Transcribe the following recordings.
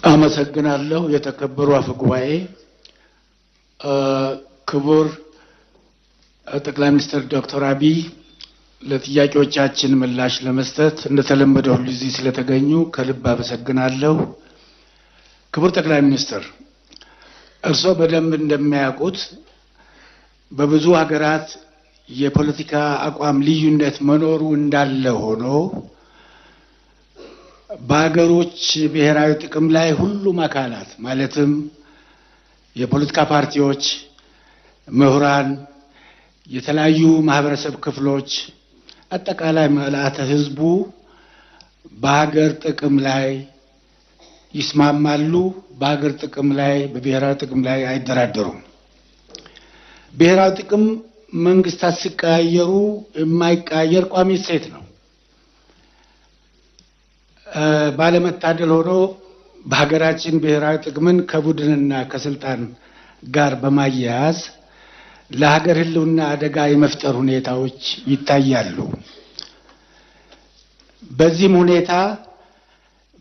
አመሰግናለሁ። የተከበሩ አፈ ጉባኤ፣ ክቡር ጠቅላይ ሚኒስትር ዶክተር አብይ ለጥያቄዎቻችን ምላሽ ለመስጠት እንደተለመደው ሁሉ እዚህ ስለተገኙ ከልብ አመሰግናለሁ። ክቡር ጠቅላይ ሚኒስትር፣ እርስዎ በደንብ እንደሚያውቁት በብዙ ሀገራት የፖለቲካ አቋም ልዩነት መኖሩ እንዳለ ሆኖ በሀገሮች ብሔራዊ ጥቅም ላይ ሁሉም አካላት ማለትም የፖለቲካ ፓርቲዎች፣ ምሁራን፣ የተለያዩ ማህበረሰብ ክፍሎች፣ አጠቃላይ ምልዓተ ህዝቡ በሀገር ጥቅም ላይ ይስማማሉ። በሀገር ጥቅም ላይ በብሔራዊ ጥቅም ላይ አይደራደሩም። ብሔራዊ ጥቅም መንግስታት ሲቀያየሩ የማይቀያየር ቋሚ እሴት ነው። ባለመታደል ሆኖ በሀገራችን ብሔራዊ ጥቅምን ከቡድንና ከስልጣን ጋር በማያያዝ ለሀገር ህልውና አደጋ የመፍጠር ሁኔታዎች ይታያሉ። በዚህም ሁኔታ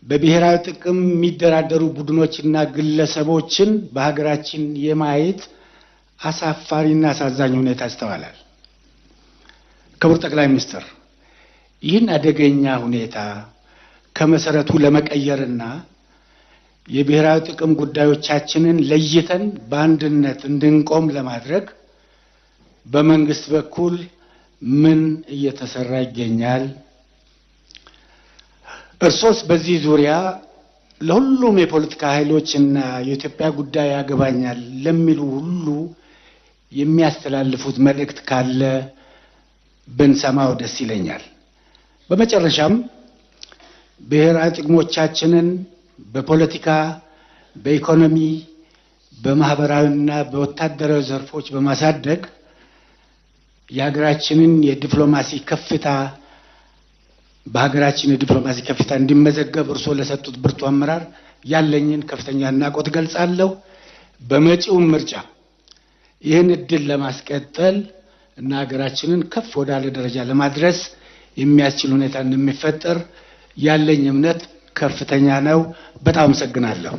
በብሔራዊ ጥቅም የሚደራደሩ ቡድኖችና ግለሰቦችን በሀገራችን የማየት አሳፋሪና አሳዛኝ ሁኔታ ይስተዋላል። ክቡር ጠቅላይ ሚኒስትር፣ ይህን አደገኛ ሁኔታ ከመሰረቱ ለመቀየርና የብሔራዊ ጥቅም ጉዳዮቻችንን ለይተን በአንድነት እንድንቆም ለማድረግ በመንግስት በኩል ምን እየተሰራ ይገኛል? እርሶስ በዚህ ዙሪያ ለሁሉም የፖለቲካ ኃይሎችና የኢትዮጵያ ጉዳይ ያገባኛል ለሚሉ ሁሉ የሚያስተላልፉት መልእክት ካለ ብንሰማው ደስ ይለኛል። በመጨረሻም ብሔራዊ ጥቅሞቻችንን በፖለቲካ፣ በኢኮኖሚ፣ በማህበራዊና በወታደራዊ ዘርፎች በማሳደግ የሀገራችንን የዲፕሎማሲ ከፍታ በሀገራችን የዲፕሎማሲ ከፍታ እንዲመዘገብ እርሶ ለሰጡት ብርቱ አመራር ያለኝን ከፍተኛ አድናቆት ገልጻለሁ። በመጪው ምርጫ ይህን እድል ለማስቀጠል እና ሀገራችንን ከፍ ወዳለ ደረጃ ለማድረስ የሚያስችል ሁኔታ እንደሚፈጠር ያለኝ እምነት ከፍተኛ ነው። በጣም አመሰግናለሁ።